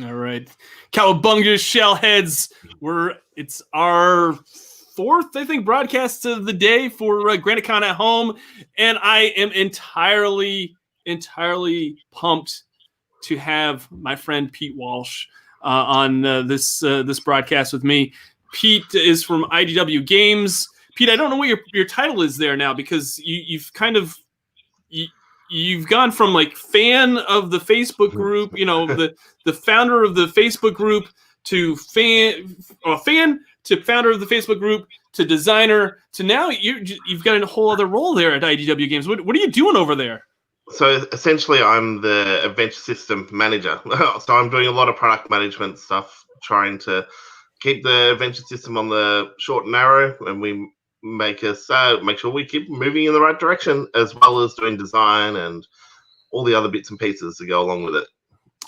All right. Cowabunga Shellheads. It's our fourth, I think, broadcast of the day for GraniteCon at Home. And I am entirely pumped to have my friend Pete Walsh on this broadcast with me. Pete is from IDW Games. Pete, I don't know what your title is there now, because you've kind of you've gone from like fan of the Facebook group, the founder of the Facebook group, to fan to founder of the Facebook group, to designer, to now you've got a whole other role there at IDW Games. What are you doing over there? So essentially, I'm the adventure system manager. So I'm doing a lot of product management stuff, trying to keep the adventure system on the short and narrow, and we make sure we keep moving in the right direction, as well as doing design and all the other bits and pieces to go along with it.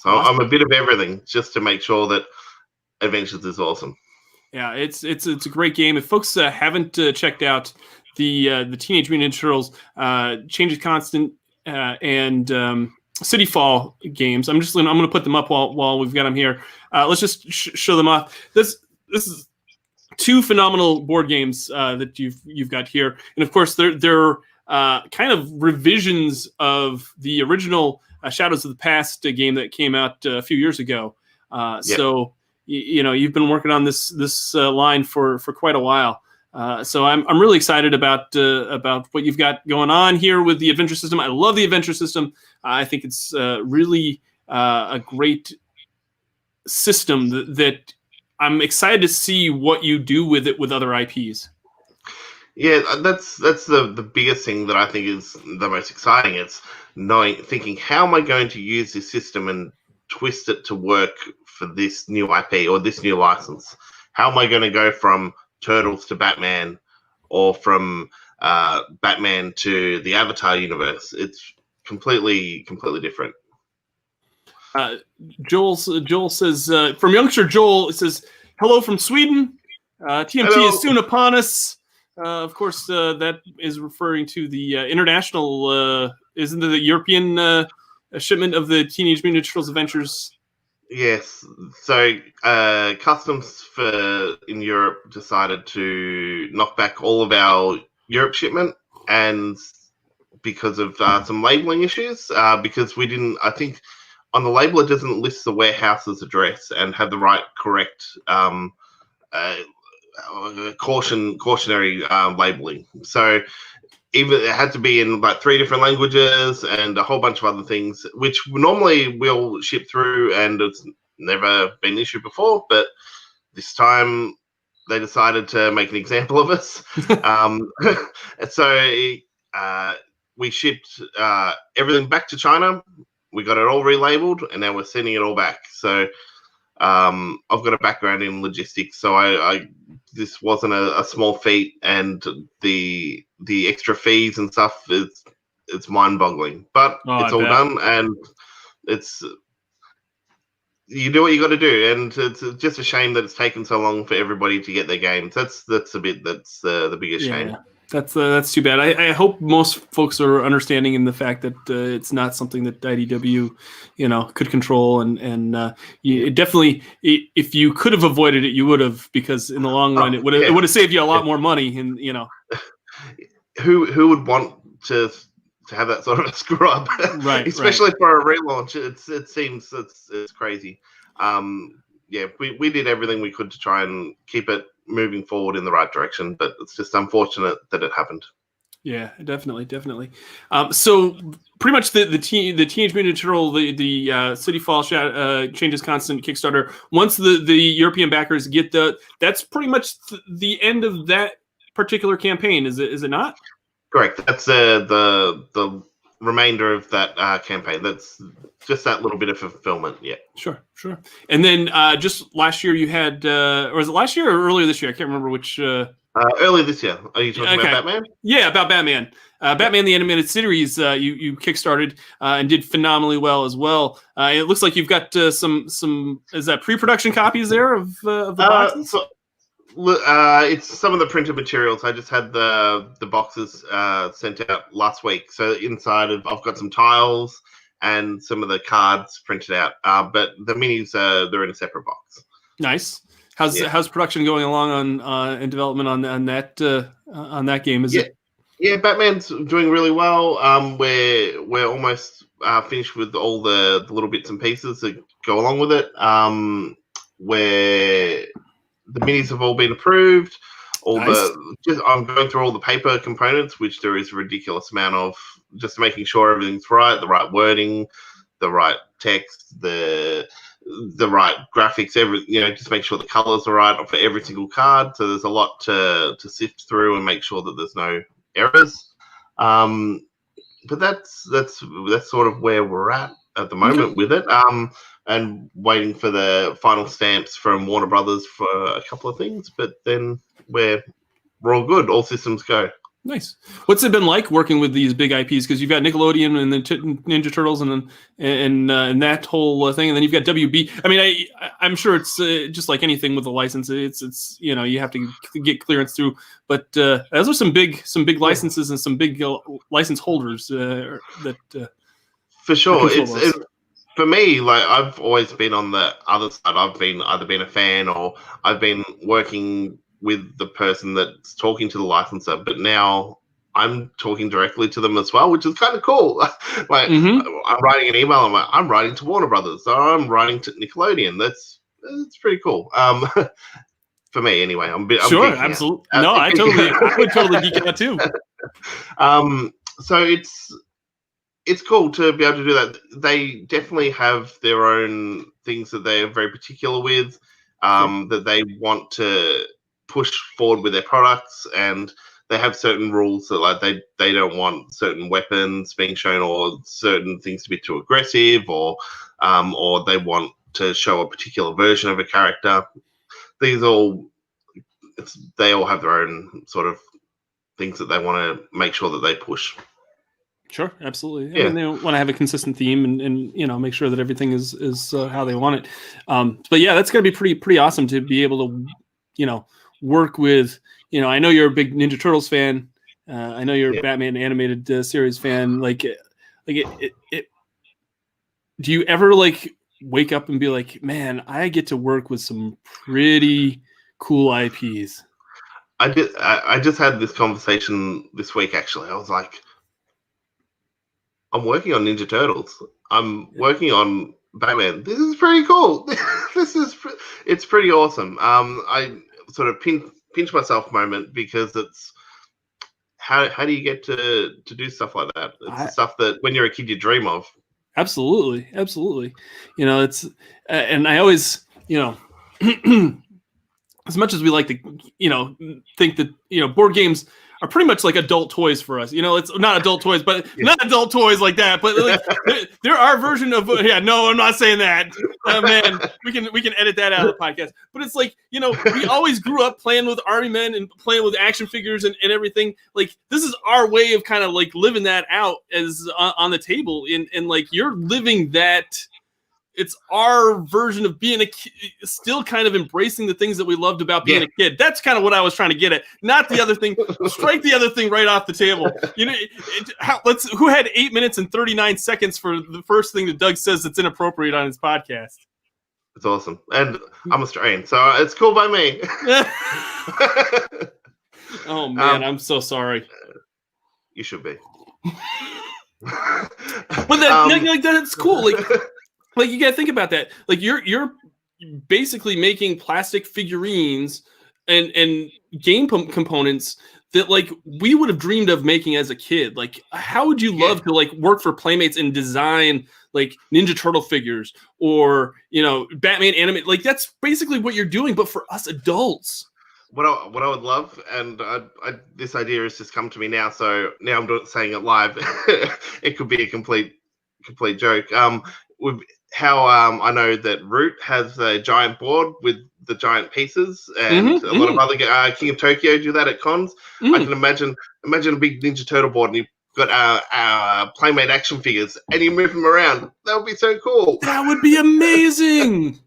So awesome. I'm a bit of everything, just to make sure that Adventures is awesome. Yeah, it's a great game. If folks haven't checked out the Teenage Mutant Ninja Turtles Change is Constant and City Fall games, I'm going to put them up while we've got them here. Let's just show them off. This is two phenomenal board games that you've got here, and of course they're kind of revisions of the original Shadows of the Past game that came out a few years ago. Yep. So you've been working on this line for quite a while. So I'm really excited about what you've got going on here with the adventure system. I love the adventure system. I think it's really a great system that I'm excited to see what you do with it with other IPs. Yeah, that's the biggest thing that I think is the most exciting. It's thinking, how am I going to use this system and twist it to work for this new IP or this new license? How am I going to go from Turtles to Batman, or from Batman to the Avatar universe? It's completely different. Joel says, from youngster Joel, it says, hello from Sweden. TMT hello. Is soon upon us. Of course, that is referring to the international, isn't it the European shipment of the Teenage Mutant Ninja Turtles Adventures? Yes. So Customs in Europe decided to knock back all of our Europe shipment, and because of some labeling issues, because we didn't, I think, on the label, it doesn't list the warehouse's address and have the right correct cautionary labeling. So even it had to be in about 3 different languages and a whole bunch of other things, which normally we'll ship through, and it's never been an issue before. But this time they decided to make an example of us. So we shipped everything back to China. We got it all relabeled, and now we're sending it all back. So I've got a background in logistics, so this wasn't a small feat, and the extra fees and stuff, it's mind-boggling. But it's all done, and you do what you got to do, and it's just a shame that it's taken so long for everybody to get their games. That's the biggest shame. That's too bad. I hope most folks are understanding in the fact that it's not something that IDW, could control, and you definitely, if you could have avoided it, you would have, because in the long run, it would have saved you a lot more money. And who would want to have that sort of a screw up, right? Especially for a relaunch. It seems it's crazy. We did everything we could to try and keep it moving forward in the right direction, but it's just unfortunate that it happened. Yeah, definitely. So pretty much the Teenage Mutant Ninja Turtle, the City Fall Changes Constant Kickstarter, once the European backers get that's pretty much the end of that particular campaign. Is it not? Correct. That's the remainder of that campaign. That's just that little bit of fulfillment. Yeah. Sure. And then just last year you had, or was it last year or earlier this year? I can't remember which. Earlier this year. Are you talking about Batman? Yeah, about Batman. Batman the Animated Series. You kickstarted and did phenomenally well as well. It looks like you've got some is that pre-production copies there of the boxes? It's some of the printed materials. I just had the boxes sent out last week. So inside I've got some tiles and some of the cards printed out. But the minis, they're in a separate box. Nice. How's production going along on in development on that game? Is it? Yeah, Batman's doing really well. We're almost finished with all the little bits and pieces that go along with it. Where the minis have all been approved. Nice. I'm going through all the paper components, which there is a ridiculous amount of, just making sure everything's right, the right wording, the right text, the right graphics, just make sure the colors are right for every single card. So there's a lot to sift through and make sure that there's no errors. But that's sort of where we're at the moment with it. And waiting for the final stamps from Warner Brothers for a couple of things, but then we're all good. All systems go. Nice. What's it been like working with these big IPs? Because you've got Nickelodeon and then Ninja Turtles and that whole thing, and then you've got WB. I mean, I'm sure it's just like anything with a license. It's you have to get clearance through. But those are some big licenses and some big license holders that. For sure, it's for me. Like, I've always been on the other side. I've either been a fan or I've been working with the person that's talking to the licensor, but now I'm talking directly to them as well, which is kind of cool. Like, I'm writing an email. I'm writing to Warner Brothers, or I'm writing to Nickelodeon. That's pretty cool. For me, anyway. I'm sure, absolutely. No, I would totally geek out too. So it's cool to be able to do that. They definitely have their own things that they are very particular with, that they want to push forward with their products, and they have certain rules that, like, they don't want certain weapons being shown or certain things to be too aggressive, or they want to show a particular version of a character. They all have their own sort of things that they want to make sure that they push. Sure, absolutely. I mean, they want to have a consistent theme and make sure that everything is how they want it. But yeah, that's going to be pretty awesome to be able to work with. I know you're a big Ninja Turtles fan. I know you're a Batman animated series fan. Do you ever wake up and be like, man, I get to work with some pretty cool IPs? I just had this conversation this week, actually. I was like, I'm working on Ninja Turtles. I'm working on Batman. This is pretty cool. It's pretty awesome. I sort of pinch myself a moment, because it's how do you get to do stuff like that? It's the stuff that when you're a kid you dream of. Absolutely. It's and I always as much as we like to think that board games are pretty much like adult toys for us. It's not adult toys, but not adult toys like that. But there are version of no, I'm not saying that. Man, we can edit that out of the podcast. But it's like, we always grew up playing with army men and playing with action figures and everything. Like, this is our way of kind of like living that out as on the table. And like, you're living that. It's our version of being a kid, still kind of embracing the things that we loved about being a kid. That's kind of what I was trying to get at. Not the other thing. Strike the other thing right off the table. Who had 8 minutes and 39 seconds for the first thing that Doug says that's inappropriate on his podcast? It's awesome. And I'm Australian, so it's cool by me. Oh, man, I'm so sorry. You should be. But that's cool. Like, you gotta think about that. Like, you're basically making plastic figurines and game components that like we would have dreamed of making as a kid. Like, how would you love to like work for Playmates and design like Ninja Turtle figures or Batman animate? Like, that's basically what you're doing, but for us adults. What I would love, and this idea has just come to me now, so now I'm saying it live. It could be a complete joke. With how I know that Root has a giant board with the giant pieces, and a lot of other King of Tokyo do that at cons. I can imagine a big Ninja Turtle board, and you've got Playmate action figures, and you move them around. That would be so cool. That would be amazing.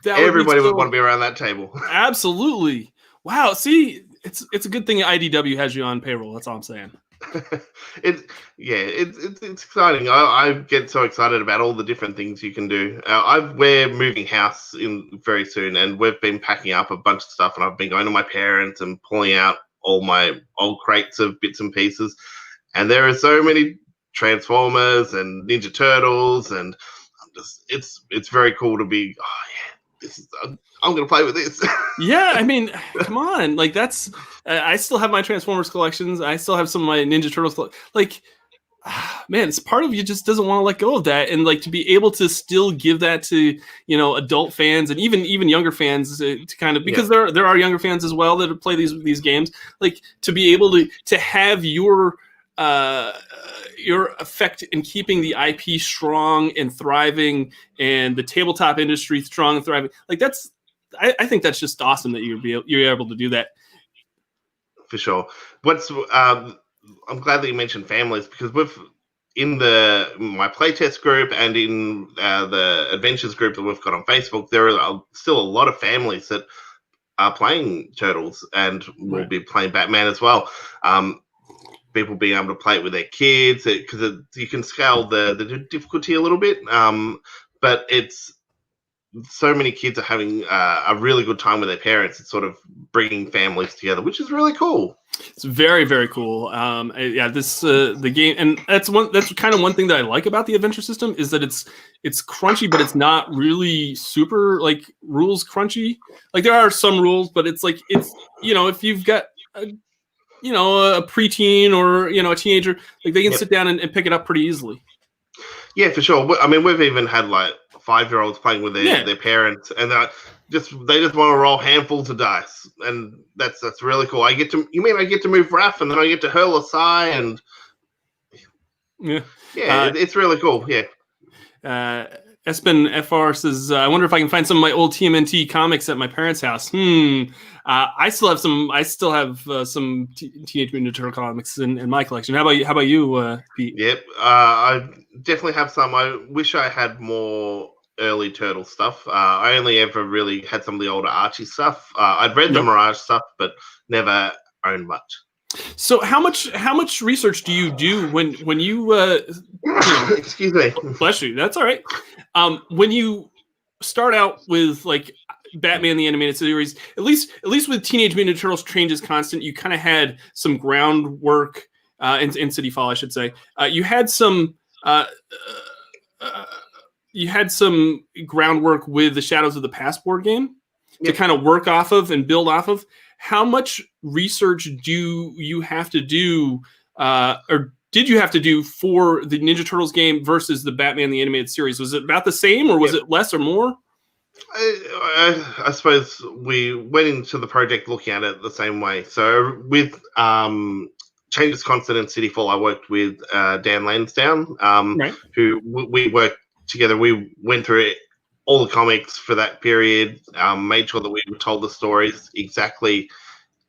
Everybody would want to be around that table. Absolutely. Wow. See, it's a good thing IDW has you on payroll. That's all I'm saying. It's exciting. I get so excited about all the different things you can do. We're moving house in very soon, and we've been packing up a bunch of stuff, and I've been going to my parents and pulling out all my old crates of bits and pieces, and there are so many Transformers and Ninja Turtles, and it's very cool to be. Oh yeah, this is. I'm gonna play with this. Yeah, I mean, come on, like that's. I still have my Transformers collections. I still have some of my Ninja Turtles. Like, man, it's part of you just doesn't want to let go of that, and like to be able to still give that to adult fans and even younger fans to kind of, because there are younger fans as well that play these games. Like to be able to have your effect in keeping the IP strong and thriving, and the tabletop industry strong and thriving. Like that's. I think that's just awesome that you're able to do that. For sure. I'm glad that you mentioned families, because in my playtest group and in the adventures group that we've got on Facebook, there are still a lot of families that are playing Turtles and will be playing Batman as well. People being able to play it with their kids, because you can scale the difficulty a little bit, but it's so many kids are having a really good time with their parents. It's sort of bringing families together, which is really cool. It's very, very cool. The game, and that's kind of one thing that I like about the adventure system, is that it's crunchy, but it's not really super like rules crunchy. Like there are some rules, but it's like if you've got a preteen or a teenager, like they can sit down and pick it up pretty easily. Yeah, for sure. I mean, we've even had like 5-year-olds playing with their parents, and they just want to roll handfuls of dice, and that's really cool. I get to move Raph, and then I get to hurl a sigh, and it's really cool. Yeah. Espen FR says, I wonder if I can find some of my old TMNT comics at my parents' house. I still have some. Some Teenage Mutant Ninja Turtle comics in my collection. How about you, Pete? Yep, I definitely have some. I wish I had more early Turtle stuff. I only ever really had some of the older Archie stuff. I'd read the Mirage stuff, but never owned much. So how much research do you do when you excuse me, bless you, that's all right, when you start out with like Batman the Animated Series, at least with Teenage Mutant Ninja Turtles Changes Constant, you kind of had some groundwork in City Fall, I should say. You had some groundwork with the Shadows of the Past board game to kind of work off of and build off of. How much research do you have to do, or did you have to do for the Ninja Turtles game versus the Batman the Animated Series? Was it about the same, or was it less or more? I suppose we went into the project looking at it the same way. So with Changes Constant and City Fall, I worked with Dan Lansdowne, who we worked together. We went through it, all the comics for that period, made sure that we told the stories exactly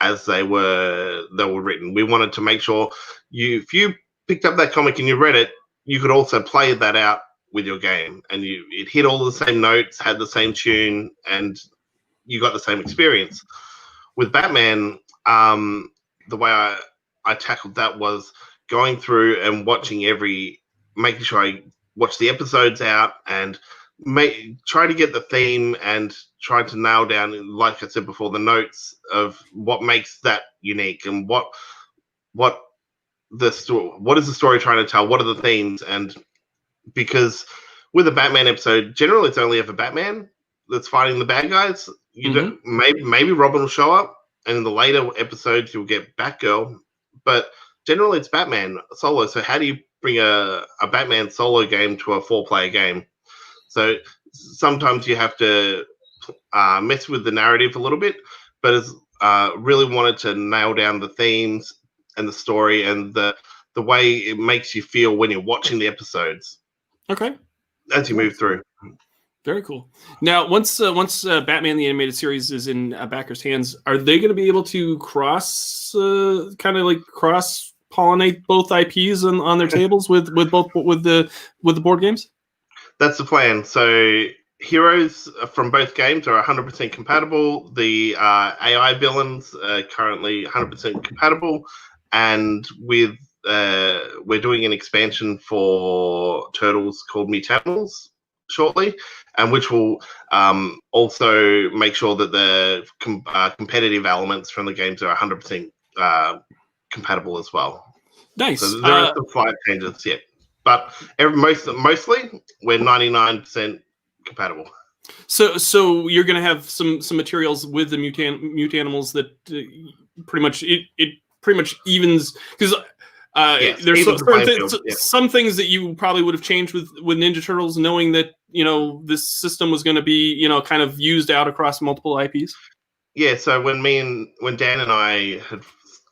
as they were written. We wanted to make sure if you picked up that comic and you read it, you could also play that out with your game, and it hit all the same notes, had the same tune, and you got the same experience. With Batman, the way I tackled that was going through and making sure I watched the episodes out and try to get the theme and try to nail down, like I said before, the notes of what makes that unique and what is the story trying to tell, what are the themes. And because with a Batman episode, generally it's only ever Batman that's fighting the bad guys. Maybe Robin will show up, and in the later episodes you'll get Batgirl, but generally it's Batman solo. So how do you bring a Batman solo game to a 4-player game? So sometimes you have to mess with the narrative a little bit, but it's really wanted to nail down the themes and the story and the way it makes you feel when you're watching the episodes. Okay. As you move through. Very cool. Now, once Batman the Animated Series is in backers' hands, are they going to be able to cross pollinate both IPs on their tables with the board games? That's the plan. So heroes from both games are 100% compatible. The AI villains are currently 100% compatible, and with we're doing an expansion for Turtles called Mutanimals shortly, and which will also make sure that the competitive elements from the games are 100% compatible as well. Nice. So there are some slight changes yet, but mostly we're 99% compatible. So you're going to have some materials with the Mutanimals that pretty much it pretty much evens, because Yes, there's yeah. some things that you probably would have changed with Ninja Turtles, knowing that this system was going to be kind of used out across multiple IPs. Yeah, so when Dan and I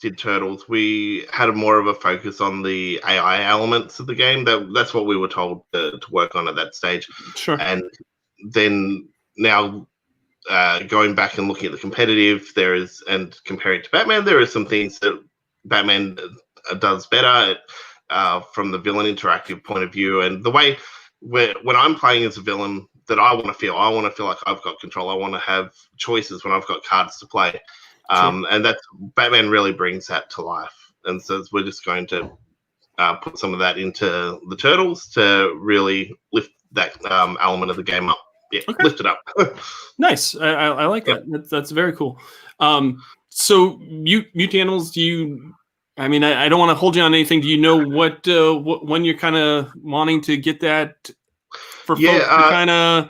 did Turtles, we had more of a focus on the AI elements of the game. That's what we were told to work on at that stage. Sure. And then now going back and looking at the competitive, and comparing it to Batman, there are some things that Batman does better from the villain interactive point of view, and the way when I'm playing as a villain that I want to feel like I've got control. I want to have choices when I've got cards to play, Sure. and that's Batman really brings that to life. And so we're just going to put some of that into the Turtles to really lift that element of the game up. Yeah, okay. Lift it up. Nice. I like that. That's very cool. So Mutanimals, do you? I mean, I don't want to hold you on anything. Do you know what when you're kind of wanting to get that for folks to kind of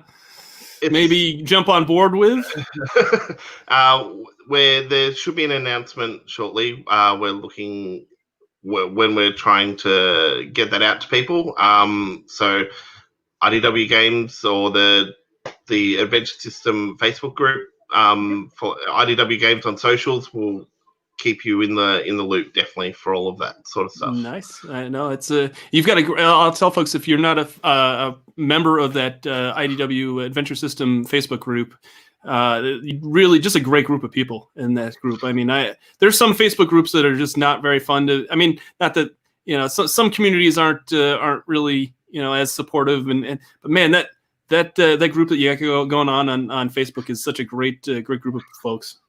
maybe jump on board with? Where there should be an announcement shortly. We're looking when we're trying to get that out to people. So IDW Games or the Adventure System Facebook group for IDW Games on socials will keep you in the loop, definitely, for all of that sort of stuff. Nice. I know it's you've got I'll tell folks, if you're not a member of that IDW Adventure System Facebook group, really just a great group of people in that group. I mean, there's some Facebook groups that are just not very fun to. I mean, not that some communities aren't really as supportive, but man, that group that you got going on Facebook is such a great group of folks.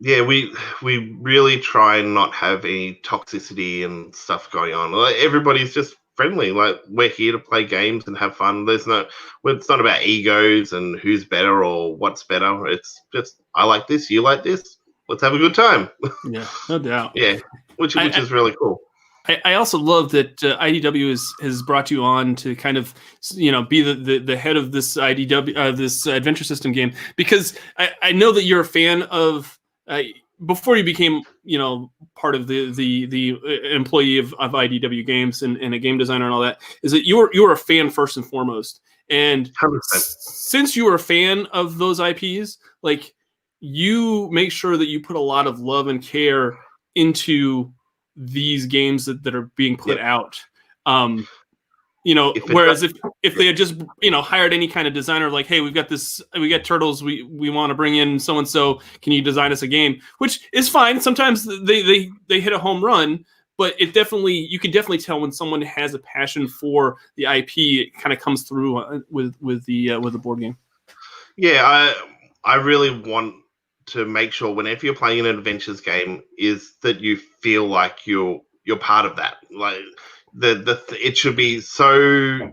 Yeah, we really try and not have any toxicity and stuff going on. Like, everybody's just friendly. Like, we're here to play games and have fun. It's not about egos and who's better or what's better. It's just, I like this, you like this. Let's have a good time. Yeah, no doubt. Yeah, which is really cool. I also love that IDW has brought you on to kind of be the head of this IDW this Adventure System game, because I know that you're a fan of. Before you became, part of the employee of IDW Games and a game designer and all that, is that you're a fan first and foremost. And 100%. Since you were a fan of those IPs, like, you make sure that you put a lot of love and care into these games that are being put out. Whereas if they had just hired any kind of designer, like, hey, we got Turtles, we want to bring in so and so, can you design us a game? Which is fine. Sometimes they hit a home run, but you can definitely tell when someone has a passion for the IP. It kind of comes through with the board game. Yeah, I really want to make sure whenever you're playing an adventures game is that you feel like you're part of that. Like, it should be so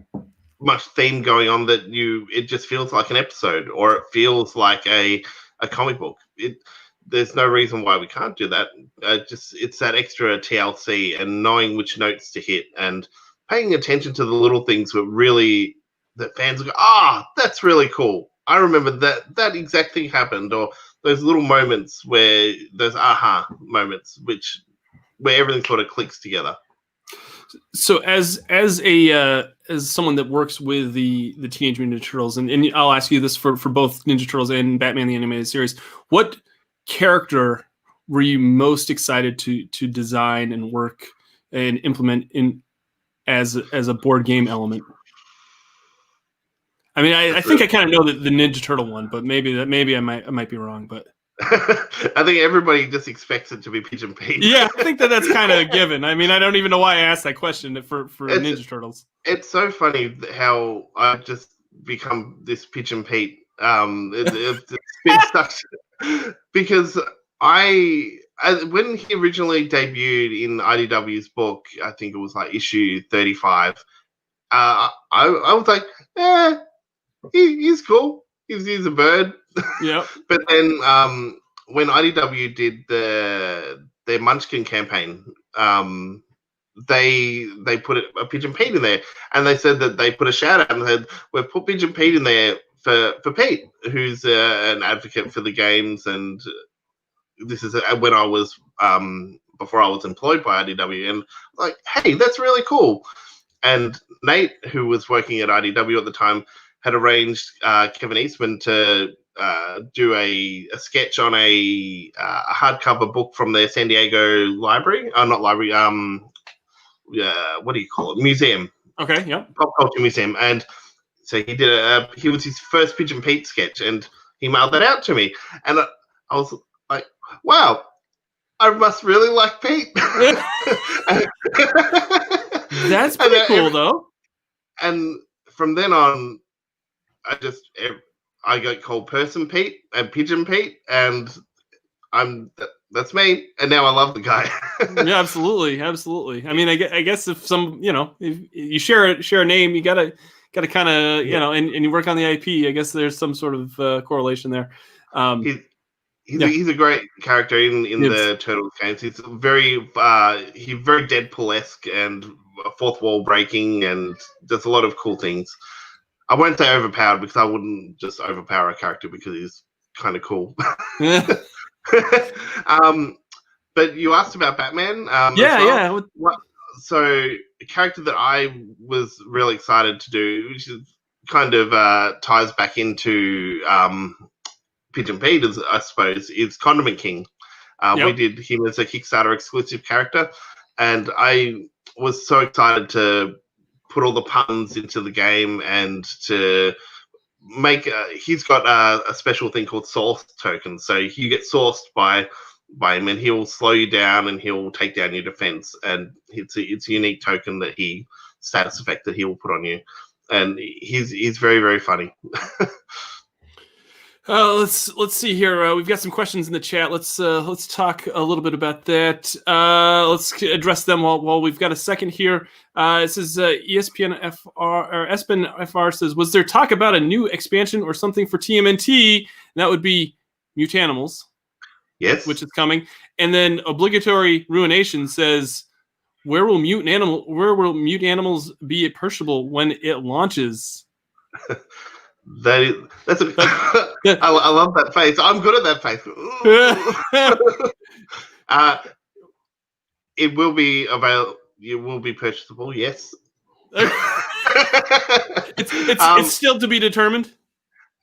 much theme going on that it just feels like an episode, or it feels like a comic book. There's no reason why we can't do that. It's that extra TLC and knowing which notes to hit and paying attention to the little things that fans go, that's really cool. I remember that exact thing happened, or those little moments where those aha moments, where everything sort of clicks together. So as someone that works with the Teenage Mutant Ninja Turtles, and I'll ask you this for both Ninja Turtles and Batman the Animated Series, what character were you most excited to design and work and implement in as a board game element? I mean, I think I kind of know the Ninja Turtle one, but maybe I might be wrong, but. I think everybody just expects it to be Pigeon Pete. Yeah, I think that's kind of a given. I mean, I don't even know why I asked that question for Ninja Turtles. It's so funny how I've just become this Pigeon Pete. It's been such, because I when he originally debuted in IDW's book, I think it was like issue 35. I was like, he's cool. He's a bird. Yeah. But then when IDW did their Munchkin campaign, they put a Pigeon Pete in there, and they said that they put a shout out and said, we've put Pigeon Pete in there for Pete, who's an advocate for the games, and this is when I was before I was employed by IDW, and like, hey, that's really cool. And Nate, who was working at IDW at the time, had arranged Kevin Eastman to do a sketch on a hardcover book from the San Diego library. Not library. What do you call it? Museum. Okay. Yep. Pop culture museum. And so he did he was his first Pigeon Pete sketch, and he mailed that out to me. And I was like, wow, I must really like Pete. That's pretty cool, though. And from then on, I got called Person Pete and Pigeon Pete, and that's me. And now I love the guy. Yeah, absolutely. I mean, I guess if if you share a name, you gotta kind of and you work on the IP. I guess there's some sort of correlation there. He's a great character in the Turtles games. He's very Deadpool-esque and fourth wall breaking, and does a lot of cool things. I won't say overpowered, because I wouldn't just overpower a character because he's kind of cool. But you asked about Batman. Yeah. So a character that I was really excited to do, which is kind of ties back into Pigeon Pete, I suppose, is Condiment King. We did him as a Kickstarter exclusive character, and I was so excited to put all the puns into the game and to make. He's got a special thing called source tokens, so you get sourced by him, and he'll slow you down and he'll take down your defense, and it's a unique token that status effect that he will put on you, and he's very, very funny. Let's see here. We've got some questions in the chat. Let's talk a little bit about that. Let's address them while we've got a second here. It says ESPN FR or ESPN FR says, was there talk about a new expansion or something for TMNT? And that would be Mutanimals. Yes, which is coming. And then Obligatory Ruination says, where will Mutanimals be purchasable when it launches? I love that face. I'm good at that face. It will be available. It will be purchasable. Yes. It's still to be determined.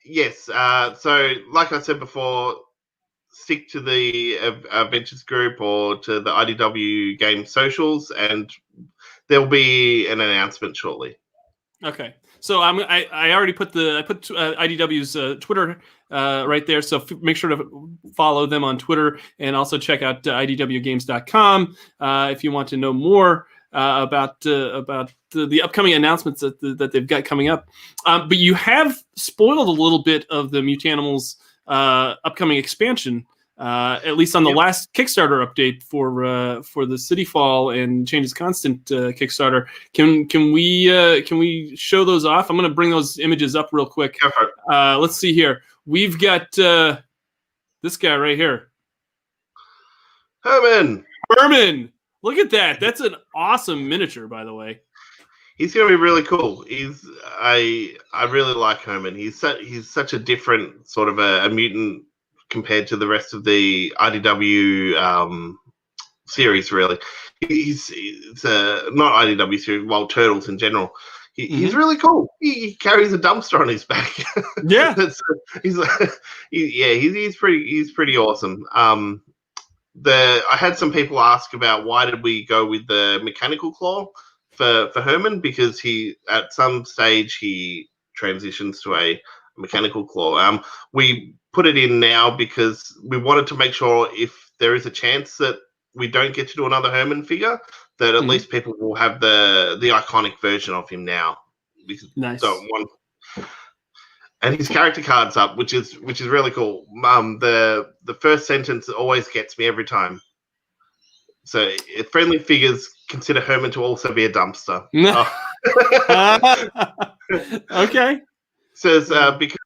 Yes. So, like I said before, stick to the Adventures group or to the IDW Games socials, and there'll be an announcement shortly. Okay. So I already put IDW's Twitter right there. So make sure to follow them on Twitter, and also check out IDWGames.com if you want to know more about the upcoming announcements that they've got coming up. But you have spoiled a little bit of the Mutanimals upcoming expansion. At least on the last Kickstarter update for the City Fall and Changes Constant Kickstarter. Can we show those off? I'm going to bring those images up real quick. Let's see here. We've got this guy right here. Herman. Look at that. That's an awesome miniature, by the way. He's going to be really cool. I really like Herman. He's such a different sort of a mutant compared to the rest of the IDW series, really. It's not IDW series, well, Turtles in general. He's really cool. He carries a dumpster on his back. Yeah. He's pretty awesome. I had some people ask about why did we go with the mechanical claw for Herman, because at some stage he transitions to a mechanical claw. We put it in now because we wanted to make sure if there is a chance that we don't get to do another Herman figure, that at least people will have the iconic version of him now. Nice. And his character card's up, which is really cool. The first sentence always gets me every time. So friendly figures consider Herman to also be a dumpster. Okay. Says because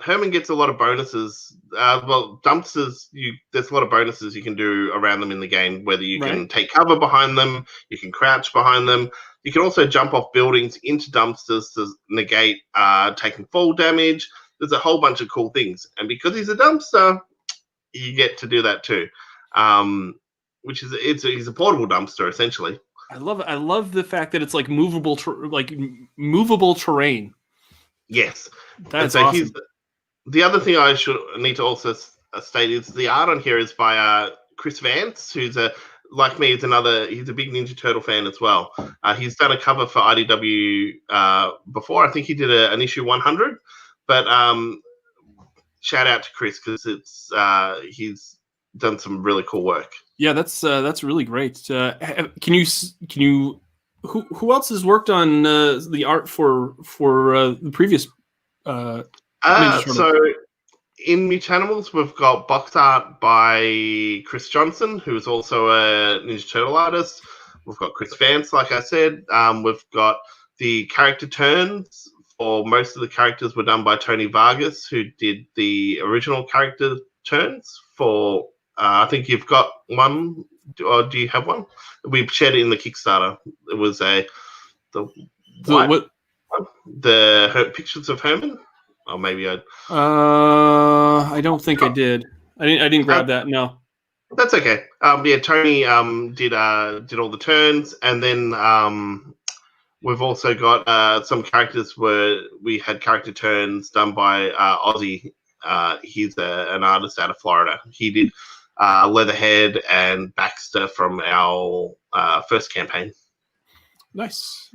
Herman gets a lot of bonuses. Well, dumpsters, there's a lot of bonuses you can do around them in the game. Whether you can take cover behind them, you can crouch behind them. You can also jump off buildings into dumpsters to negate taking fall damage. There's a whole bunch of cool things, and because he's a dumpster, you get to do that too. Which is he's a portable dumpster essentially. I love it. I love the fact that it's like movable terrain. Yes, that's awesome. The other thing I need to also state is the art on here is by Chris Vance, who's like me, he's a big Ninja Turtle fan as well. He's done a cover for IDW before. I think he did an issue 100, but shout out to Chris because he's done some really cool work. Yeah, that's really great. Can you who else has worked on the art for the previous? So in Mutanimals, we've got box art by Chris Johnson, who's also a Ninja Turtle artist. We've got Chris Vance, like I said. We've got the character turns for most of the characters were done by Tony Vargas, who did the original character turns for. I think you've got one, or do you have one? We shared it in the Kickstarter. It was the pictures of Herman. Or maybe I don't think I did. I didn't grab that. No, that's okay. Yeah, Tony did all the turns, and then we've also got some characters where we had character turns done by Ozzy. He's an artist out of Florida. He did Leatherhead and Baxter from our first campaign. Nice.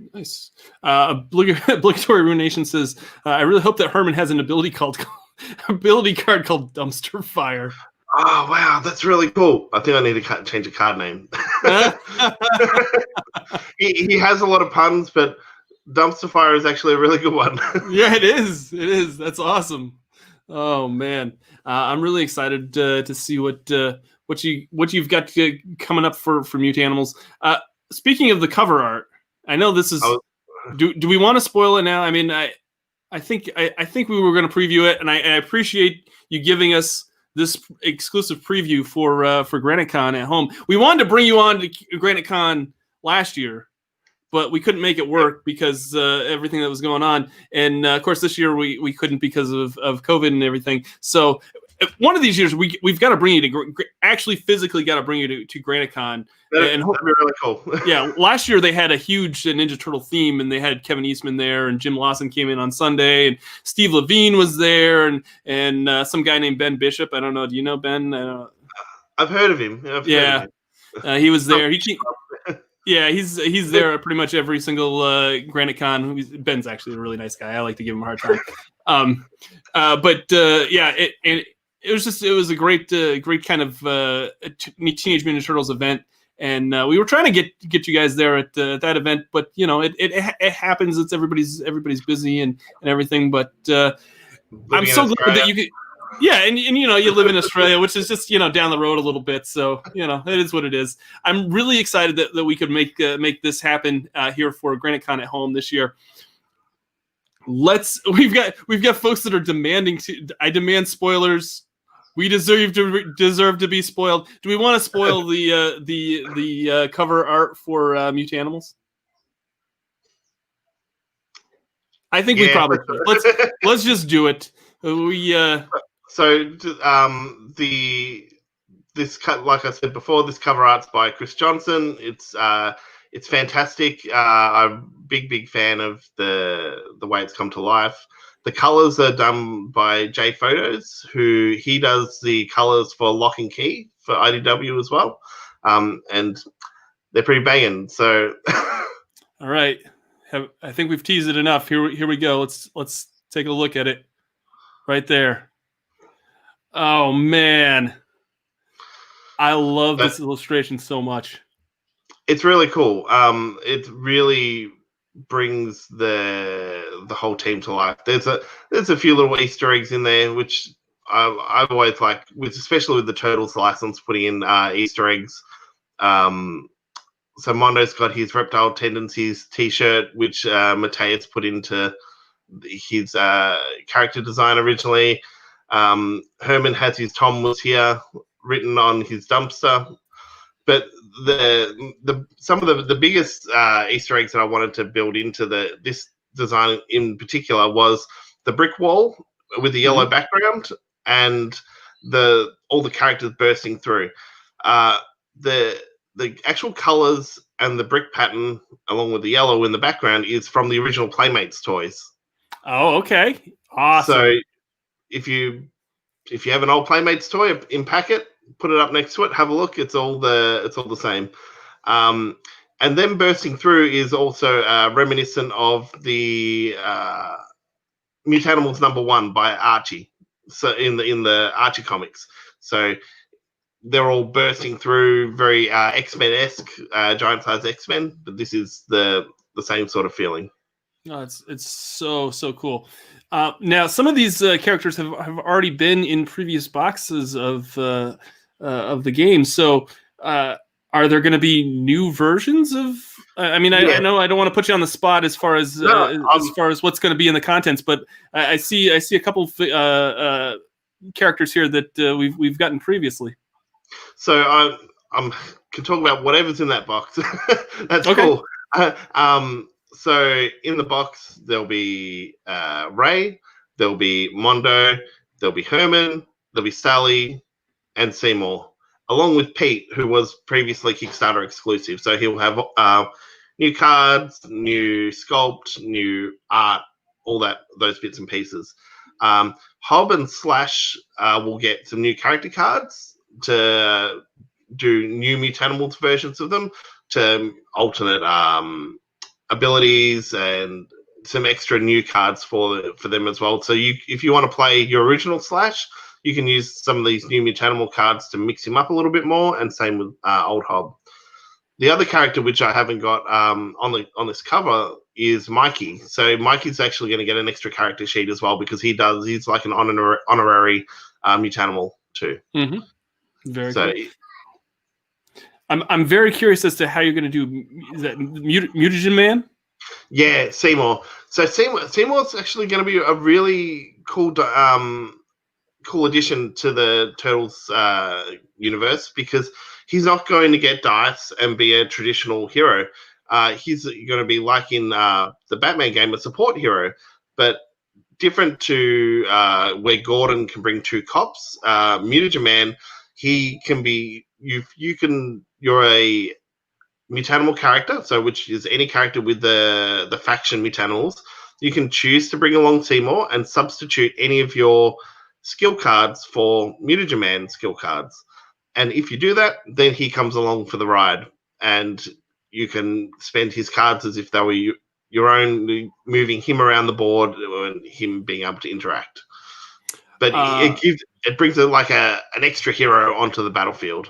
Obligatory Ruination says, I really hope that Herman has an ability card called Dumpster Fire. Oh, wow. That's really cool. I think I need to change a card name. he has a lot of puns, but Dumpster Fire is actually a really good one. Yeah, it is. That's awesome. Oh, man. I'm really excited to see what you've got coming up for Mutanimals. Speaking of the cover art, I know this is. Do we want to spoil it now? I mean, I think we were going to preview it, and I appreciate you giving us this exclusive preview for GraniteCon at home. We wanted to bring you on to GraniteCon last year, but we couldn't make it work because everything that was going on, and of course this year we couldn't because of COVID and everything. So one of these years we've got to bring you to actually physically got to bring you to GraniteCon. That'd be really cool. Yeah, last year they had a huge Ninja Turtle theme, and they had Kevin Eastman there, and Jim Lawson came in on Sunday, and Steve Levine was there, and some guy named Ben Bishop. I don't know. Do you know Ben? I've heard of him. He was there. He's there at pretty much every single GraniteCon. Ben's actually a really nice guy. I like to give him a hard time. It was a great kind of Teenage Mutant Ninja Turtles event. And we were trying to get you guys there at that event, but it happens. It's everybody's busy and everything. But I'm so glad that you could. Yeah, and you live in Australia, which is just down the road a little bit. So it is what it is. I'm really excited that we could make this happen here for GraniteCon at home this year. We've got folks that are demanding. I demand spoilers. We deserve to be spoiled. Do we want to spoil the cover art for Mutanimals? I think we probably should. Let's just do it. Like I said before, this cover art's by Chris Johnson. It's fantastic. I'm a big fan of the way it's come to life. The colors are done by Jay Photos, who he does the colors for Lock and Key for IDW as well, and they're pretty banging. So, all right, I think we've teased it enough. Here we go. Let's take a look at it. Right there. Oh man, I love this illustration so much. It's really cool. It really brings the whole team to life. There's a few little Easter eggs in there, which I've always liked, especially with the Turtles license, putting in Easter eggs. So Mondo's got his Reptile Tendencies T-shirt, which Mateus put into his character design originally. Herman has his Tom was here written on his dumpster. But some of the biggest Easter eggs that I wanted to build into this design in particular was the brick wall with the yellow background and all the characters bursting through. The actual colors and the brick pattern, along with the yellow in the background, is from the original Playmates toys. Oh, okay, awesome. So if you have an old Playmates toy in packet, put it up next to it, have a look. It's all the same. And then bursting through is also reminiscent of the Mutanimals #1 by Archie. So in the Archie comics, so they're all bursting through, very X-Men-esque, giant size X-Men. But this is the same sort of feeling. Oh, it's so cool. Now, some of these characters have already been in previous boxes of the game. So, are there going to be new versions of? I mean, I know I don't want to put you on the spot as far as what's going to be in the contents, but I see a couple of characters here that we've gotten previously. So I can talk about whatever's in that box. That's cool. So in the box there'll be Ray, there'll be Mondo, there'll be Herman, there'll be Sally, and Seymour, along with Pete, who was previously Kickstarter exclusive. So he'll have new cards, new sculpt, new art, all those bits and pieces. Hob and Slash will get some new character cards to do new Mutanimals versions of them, to alternate abilities and some extra new cards for them as well. So if you want to play your original Slash, you can use some of these new Mutanimal cards to mix him up a little bit more, and same with old Hob. The other character which I haven't got on this cover is Mikey. So Mikey's actually going to get an extra character sheet as well, because he's like an honorary Mutanimal too. Mm-hmm. Very cool. I'm very curious as to how you're going to do that Mutagen Man. Yeah, Seymour. So Seymour's actually going to be a really cool addition to the Turtles universe, because he's not going to get dice and be a traditional hero. He's going to be like in the Batman game, a support hero, but different to where Gordon can bring two cops. Mutagen Man, he can be you're a Mutanimal character, so which is any character with the faction Mutanimals. You can choose to bring along Seymour and substitute any of your skill cards for Mutagen Man skill cards. And if you do that, then he comes along for the ride, and you can spend his cards as if they were your own, moving him around the board and him being able to interact. But it brings an extra hero onto the battlefield.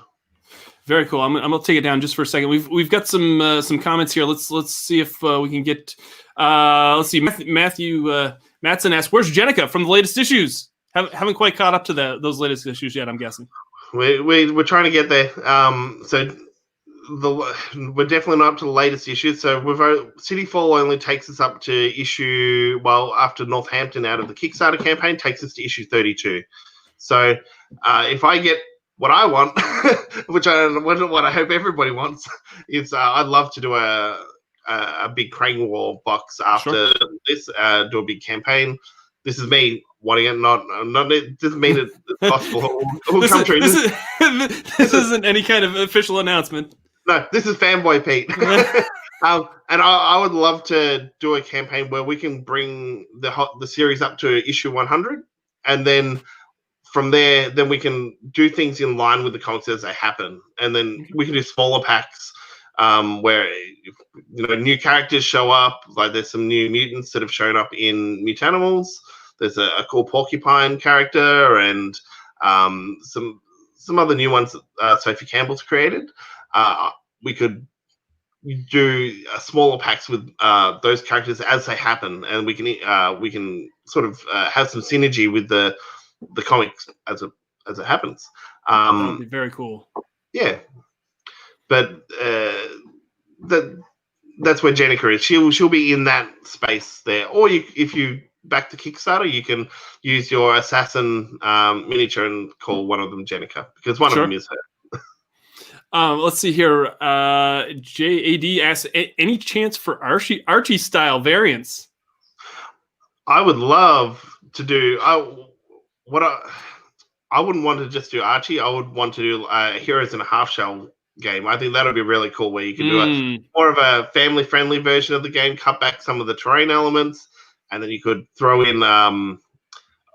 Very cool. I'm gonna take it down just for a second. We've got some comments here. Let's see if we can get. Let's see. Matthew Matson asks, "Where's Jenica from the latest issues?" Haven't quite caught up to those latest issues yet, I'm guessing. We're trying to get there. So we're definitely not up to the latest issues. So Cityfall only takes us up to issue, after Northampton out of the Kickstarter campaign, takes us to issue 32. So if I get what I want, which what I hope everybody wants, is I'd love to do a big Krang War box after this, do a big campaign. This is me wanting it, not it doesn't mean it's possible. This isn't any kind of official announcement. No, this is Fanboy Pete. And I would love to do a campaign where we can bring the series up to issue 100, and then from there, then we can do things in line with the comics as they happen, and then we can do smaller packs where new characters show up. Like there's some new mutants that have shown up in Mutanimals. There's a cool porcupine character, and some other new ones that Sophie Campbell's created. We could do smaller packs with those characters as they happen, and we can sort of have some synergy with the comics as it happens. That would be very cool. Yeah. but that's where Jenica is. She'll be in that space there. Or if you back to Kickstarter, you can use your assassin miniature and call one of them Jenica, because one of them is her. Let's see here. JAD asks, any chance for Archie style variants? I would love to do. I wouldn't want to just do Archie. I would want to do Heroes in a Half Shell game. I think that would be really cool, where you can do more of a family-friendly version of the game, cut back some of the terrain elements, and then you could throw in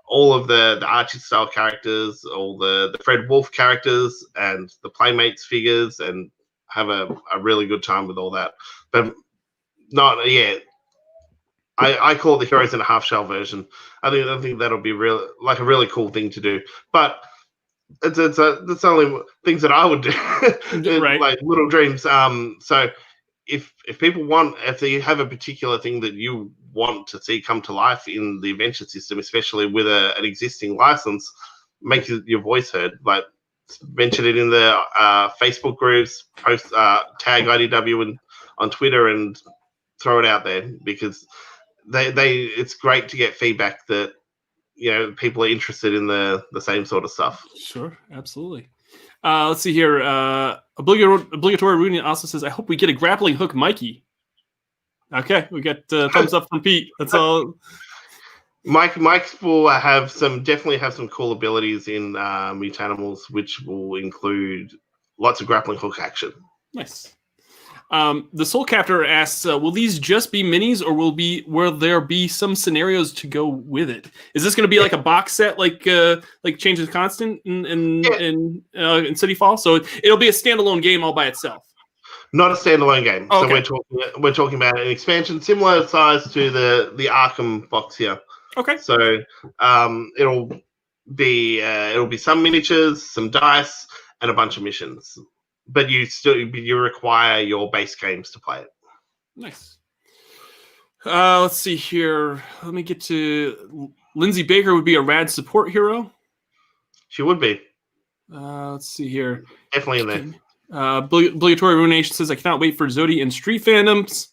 all of the Archie style characters, all the Fred Wolf characters, and the Playmates figures, and have a really good time with all that. But not I call it the Heroes in a Half Shell version. I think that'll be a really cool thing to do. But it's only things that I would do, right. Like little dreams. So if people want, if they have a particular thing that you want to see come to life in the adventure system, especially with an existing license, make your voice heard. Like, mention it in the Facebook groups, post tag IDW on Twitter, and throw it out there, because it's great to get feedback that people are interested in the same sort of stuff. Sure, absolutely. Let's see here. Obligatory Rooney also says, I hope we get a grappling hook Mikey. Okay, we got thumbs up from Pete. That's all. Mike will definitely have some cool abilities in Mutanimals, which will include lots of grappling hook action. Nice. The Soul Captor asks, will these just be minis, or will there be some scenarios to go with it? Is this going to be like a box set, like Changes Constant in City Fall? So it'll be a standalone game all by itself. Not a standalone game. Oh, okay. So we're talking about an expansion similar size to the Arkham box here. Okay. So it'll be some miniatures, some dice, and a bunch of missions. But you require your base games to play it. Nice. Let's see here. Let me get to Lindsay Baker. Would be a rad support hero. She would be. Let's see here. Definitely in there. Obligatory Ruination says, I cannot wait for Zodi and Street fandoms.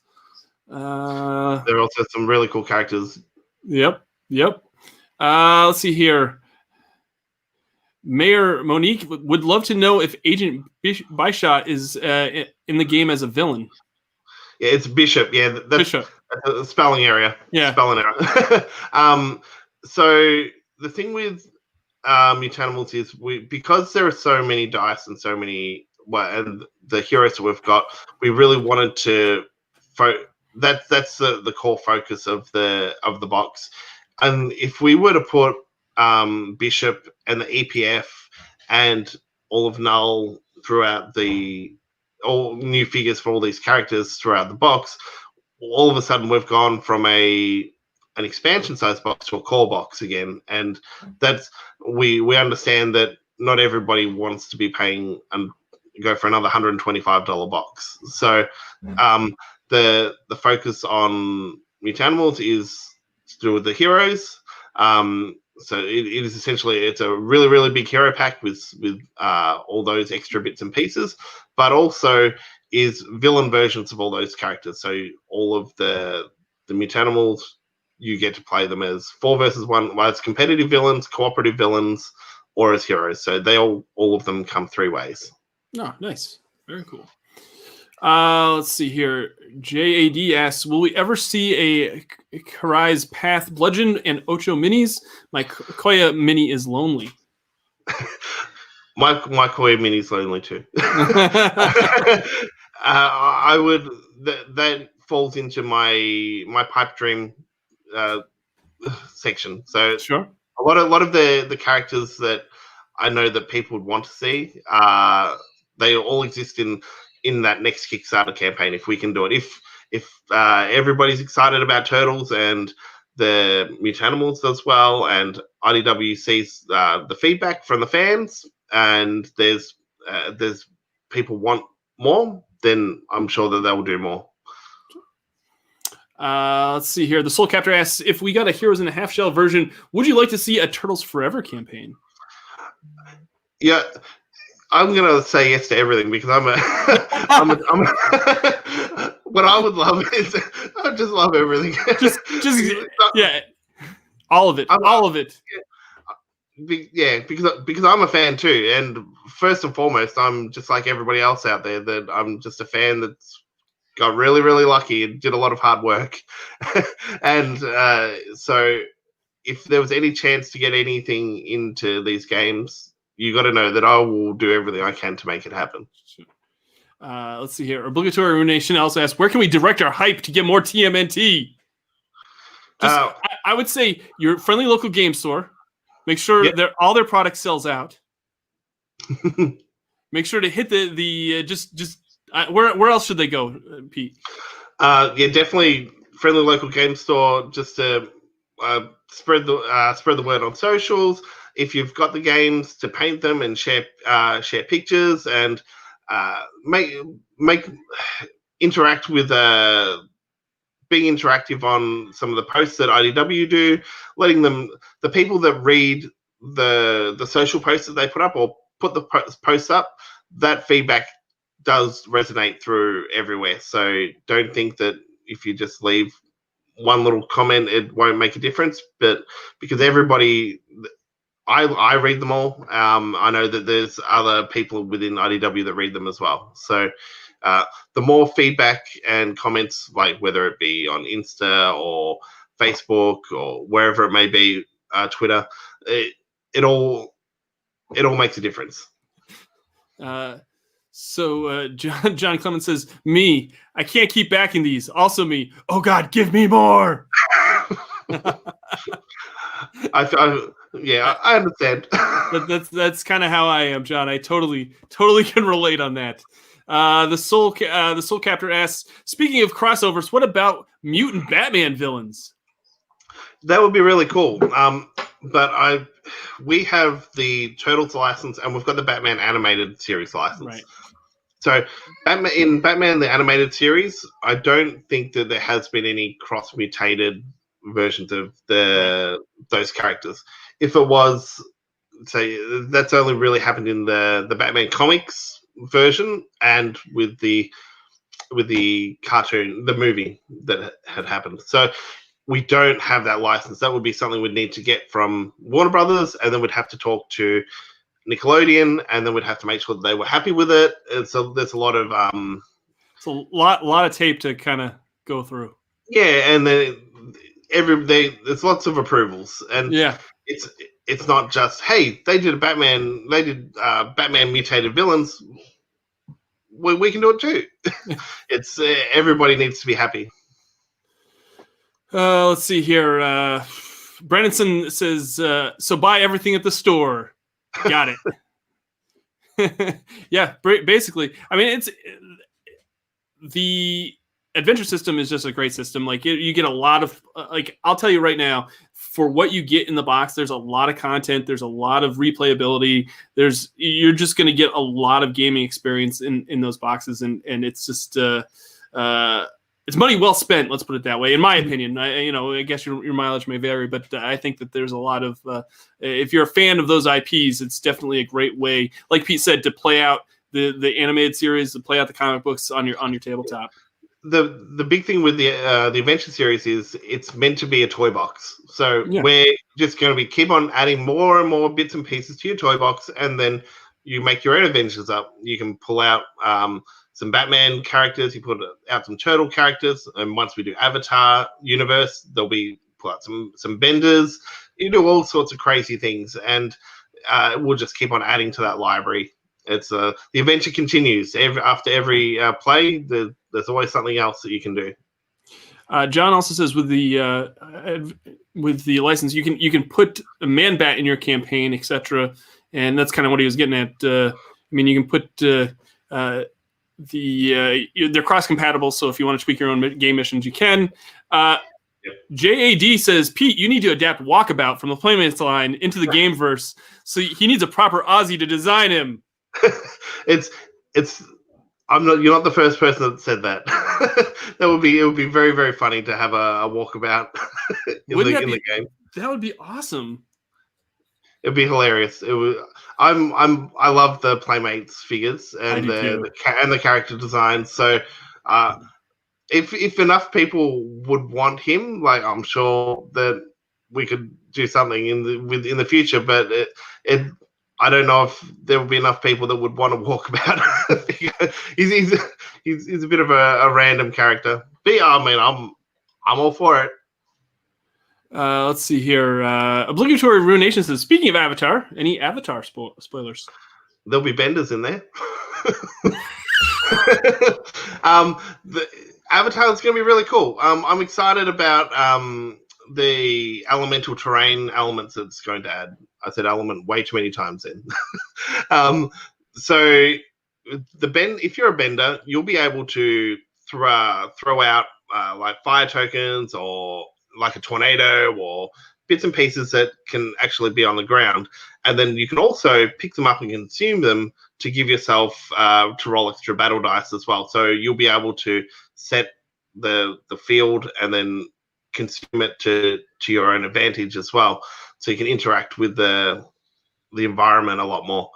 There are also some really cool characters. Yep. Let's see here. Mayor Monique would love to know if Agent Bishop is in the game as a villain. Yeah, it's Bishop. Yeah, that's Bishop. That's a spelling area. Yeah. Spelling error. So the thing with Mutanimals is because there are so many dice and so many and the heroes that we've got, we really wanted to that's the core focus of the box. And if we were to put Bishop and the EPF and all of Null throughout all new figures for all these characters throughout the box, all of a sudden we've gone from an expansion size box to a core box again. And that's we understand that not everybody wants to be paying and go for another $125 box. So the focus on Mutanimals is to do with the heroes. So it is essentially, it's a really, really big hero pack with all those extra bits and pieces, but also is villain versions of all those characters. So all of the Mutanimals, you get to play them as 4 versus 1, well, as competitive villains, cooperative villains, or as heroes. So they all of them come 3 ways. Oh, nice. Very cool. Let's see here. JAD asks, will we ever see a Karai's Path Bludgeon and Ocho minis? My Koya mini is lonely. my Koya mini is lonely too. I would that falls into my pipe dream section. So sure. A lot of the characters that I know that people would want to see, they all exist in that next Kickstarter campaign, if we can do it. If everybody's excited about Turtles and the Mutanimals as well, and IDW sees the feedback from the fans, and there's people want more, then I'm sure that they will do more. Let's see here. The Soul Captor asks, if we got a Heroes in a Half Shell version, would you like to see a Turtles Forever campaign? Yeah, I'm gonna say yes to everything because I'm a, what I would love is I just love everything. just yeah, all of it, all of it. Yeah, because I'm a fan too, and first and foremost, I'm just like everybody else out there. That I'm just a fan that's got really, really lucky and did a lot of hard work, and so if there was any chance to get anything into these games, you got to know that I will do everything I can to make it happen. Let's see here. Obligatory Ruination also asks, where can we direct our hype to get more TMNT? I would say your friendly local game store. Make sure that all their product sells out. Make sure to hit the where else should they go, Pete? Yeah, definitely friendly local game store. Just to spread the word on socials. If you've got the games, to paint them and share pictures and make interact with being interactive on some of the posts that IDW do, letting them, the people that read the social posts that they put up or put the posts up, that feedback does resonate through everywhere. So don't think that if you just leave one little comment, it won't make a difference. But because everybody, I read them all. I know that there's other people within IDW that read them as well. So the more feedback and comments, like whether it be on Insta or Facebook or wherever it may be, Twitter, it all makes a difference. So John Clemens says, me, I can't keep backing these. Also me, oh God, give me more. I understand. That's kind of how I am, John. I totally can relate on that. The Soul Captor asks, speaking of crossovers, what about mutant Batman villains? That would be really cool. But we have the Turtles license and we've got the Batman animated series license. Right. So in Batman the animated series, I don't think that there has been any cross-mutated versions of those characters. If it was, say, that's only really happened in the Batman comics version and with the cartoon, the movie that had happened. So we don't have that license. That would be something we'd need to get from Warner Brothers, and then we'd have to talk to Nickelodeon, and then we'd have to make sure that they were happy with it. And so there's a lot of it's a lot of tape to kind of go through. Yeah, and then there's lots of approvals, and it's not just, hey, they did Batman mutated villains. We can do it too. It's everybody needs to be happy. Let's see here. Brandonson says, so buy everything at the store. Got it. Yeah, basically. I mean, it's the adventure system is just a great system. Like you get a lot of I'll tell you right now, for what you get in the box, there's a lot of content. There's a lot of replayability. You're just going to get a lot of gaming experience in those boxes, and it's just it's money well spent. Let's put it that way. In my opinion, I guess your mileage may vary, but I think that there's a lot of if you're a fan of those IPs, it's definitely a great way, like Pete said, to play out the animated series, to play out the comic books on your tabletop. The big thing with the adventure series is it's meant to be a toy box. So we're just going to keep on adding more and more bits and pieces to your toy box, and then you make your own adventures up. You can pull out some Batman characters, you put out some Turtle characters, and once we do Avatar universe, there'll be pull out some Benders. You do all sorts of crazy things, and we'll just keep on adding to that library. It's the adventure continues. After every play, there's always something else that you can do. John also says with the license, you can put a Man Bat in your campaign, etc. And that's kind of what he was getting at. I mean, you can put they're cross compatible. So if you want to tweak your own game missions, you can. JAD says, Pete, you need to adapt Walkabout from the Playmates line into the Gameverse. So he needs a proper Aussie to design him. It's you're not the first person that said that. It would be very, very funny to have a Walkabout in the game. That would be awesome. It'd be hilarious. It was. I love the Playmates figures and the character design. So, if enough people would want him, like I'm sure that we could do something in the future. But I don't know if there would be enough people that would want to walk about. he's a bit of a random character. But yeah, I mean, I'm all for it. Let's see here. Obligatory Ruination says, speaking of Avatar, any Avatar spoilers? There'll be benders in there. The Avatar is going to be really cool. I'm excited about the elemental terrain elements it's going to add. I said element way too many times then. So if you're a bender, you'll be able to throw out like fire tokens or like a tornado or bits and pieces that can actually be on the ground. And then you can also pick them up and consume them to give yourself to roll extra battle dice as well. So you'll be able to set the field and then consume it to your own advantage as well. So you can interact with the environment a lot more.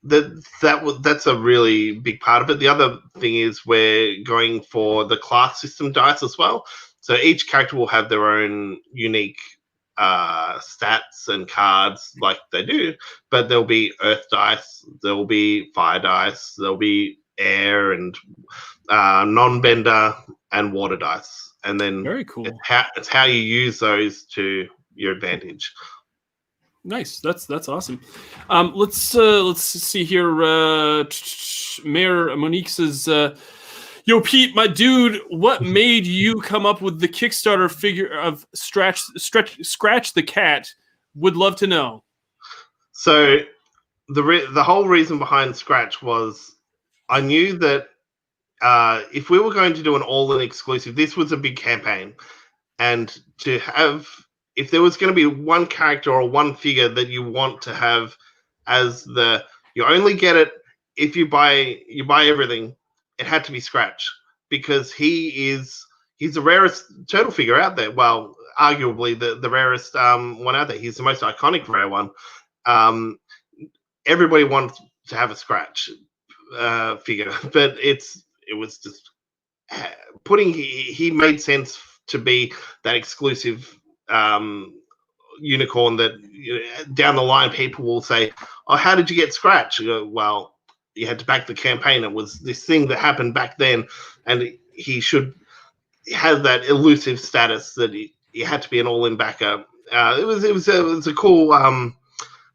That's a really big part of it. The other thing is we're going for the class system dice as well. So each character will have their own unique stats and cards like they do, but there'll be earth dice, there'll be fire dice, there'll be air and non-bender and water dice. And then very cool. It's how you use those to your advantage. Nice. That's awesome. Let's see here. Mayor Monique says, yo, Pete, my dude, what made you come up with the Kickstarter figure of Scratch the Cat? Would love to know. So the whole reason behind Scratch was I knew that if we were going to do an all-in exclusive, this was a big campaign. And to have, if there was going to be one character or one figure that you want to have as you only get it if you buy everything, it had to be Scratch, because he's the rarest turtle figure out there. Well, arguably the rarest one out there. He's the most iconic rare one. Everybody wants to have a Scratch figure, but it was just he made sense to be that exclusive unicorn that down the line people will say, oh, how did you get Scratch? You go, well, you had to back the campaign. It was this thing that happened back then, and he should have that elusive status that he had to be an all-in backer. It was a cool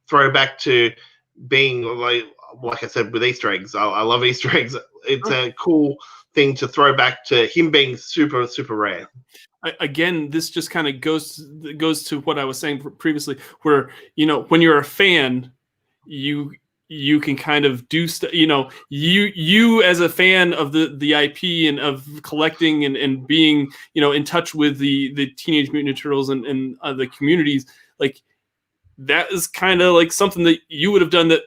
throwback to being like I said with Easter eggs. I love Easter eggs. It's a cool thing to throw back to him being super, super rare. Again, this just kind of goes to what I was saying previously, where when you're a fan, you can kind of do stuff. You as a fan of the IP and of collecting and being in touch with the Teenage Mutant Ninja Turtles and the communities, like that is kind of like something that you would have done that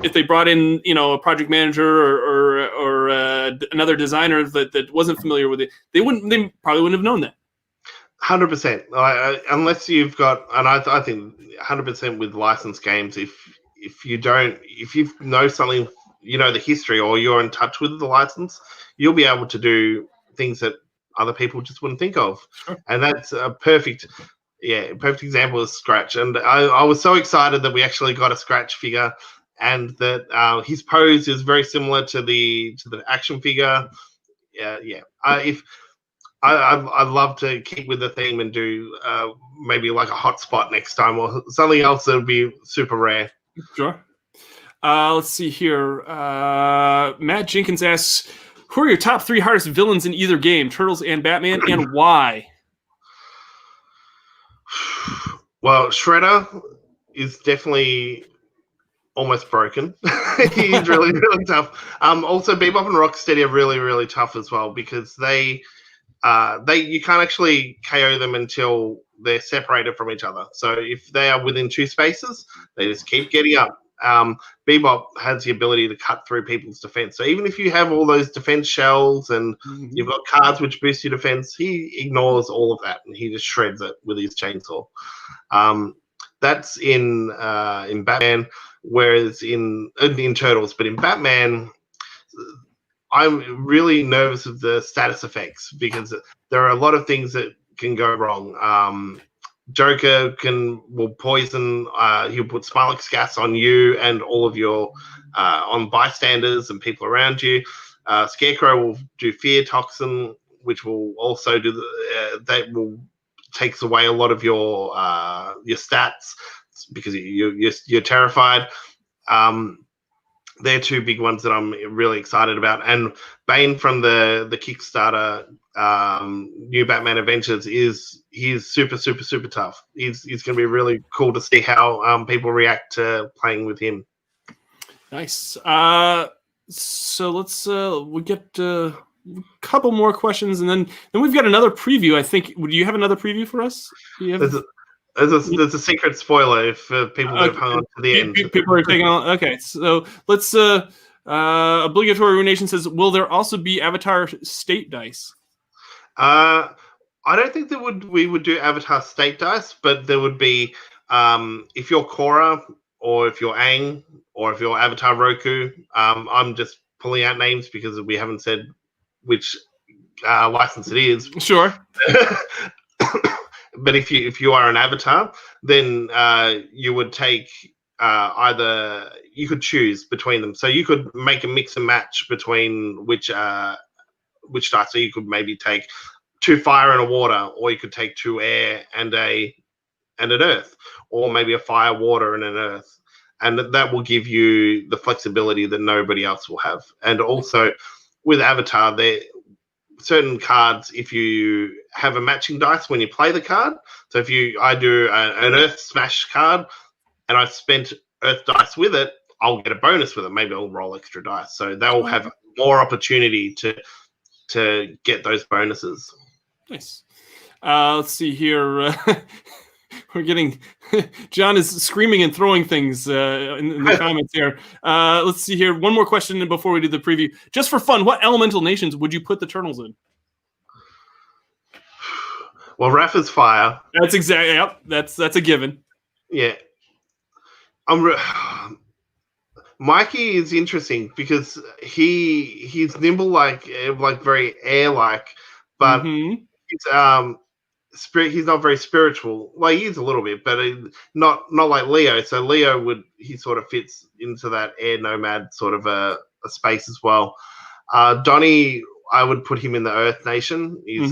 if they brought in a project manager or another designer that wasn't familiar with it, they probably wouldn't have known that. 100%. Unless you've got, and I think 100% with licensed games, if you know something, the history, or you're in touch with the license, you'll be able to do things that other people just wouldn't think of. Sure. And that's a perfect example of Scratch. And I was so excited that we actually got a Scratch figure, and that his pose is very similar to the action figure. I'd love to keep with the theme and do maybe like a hotspot next time, or something else that would be super rare. Sure. Let's see here. Matt Jenkins asks, who are your top 3 hardest villains in either game, Turtles and Batman, and why? Well, Shredder is definitely almost broken. He's really, really tough. Also, Bebop and Rocksteady are really, really tough as well, because you can't actually KO them until they're separated from each other. So if they are within 2 spaces, they just keep getting up. Bebop has the ability to cut through people's defense. So even if you have all those defense shells and you've got cards which boost your defense, he ignores all of that and he just shreds it with his chainsaw. That's in Batman, whereas in Turtles, but in Batman, I'm really nervous of the status effects because there are a lot of things that can go wrong. Joker will poison. He'll put Smilex gas on you and all of your on bystanders and people around you. Scarecrow will do fear toxin, which will also do that will takes away a lot of your stats because you're terrified. They're two big ones that I'm really excited about. And Bane from the Kickstarter New Batman Adventures he's super tough. He's going to be really cool to see how people react to playing with him. Nice. So let's we get a couple more questions, and then we've got another preview. I think. Do you have another preview for us? There's a secret spoiler if people have hung on to the end. People are taking on. Okay, so let's. Obligatory Ruination says, will there also be Avatar state dice? I don't think we would do Avatar state dice, but there would be if you're Korra or if you're Aang or if you're Avatar Roku. I'm just pulling out names because we haven't said which license it is. Sure. But if you are an Avatar, then you would take either you could choose between them. So you could make a mix and match between which dice. So you could maybe take 2 fire and a water, or you could take 2 air and an earth, or maybe a fire, water, and an earth. And that will give you the flexibility that nobody else will have. And also with Avatar, certain cards, if you have a matching dice when you play the card, so if I do an Earth Smash card and I spent Earth dice with it, I'll get a bonus with it. Maybe I'll roll extra dice, so they'll have more opportunity to get those bonuses. Nice. Let's see here. We're getting John is screaming and throwing things in the comments here. Let's see here. One more question before we do the preview. Just for fun, what elemental nations would you put the turtles in? Well, Raph is fire. That's exactly. Yep. That's a given. Yeah. Mikey is interesting because he's nimble, like very air-like, but he's not very spiritual. Like, he is a little bit, but not like Leo. So Leo he sort of fits into that air nomad sort of a space as well. Donnie, I would put him in the Earth Nation. He's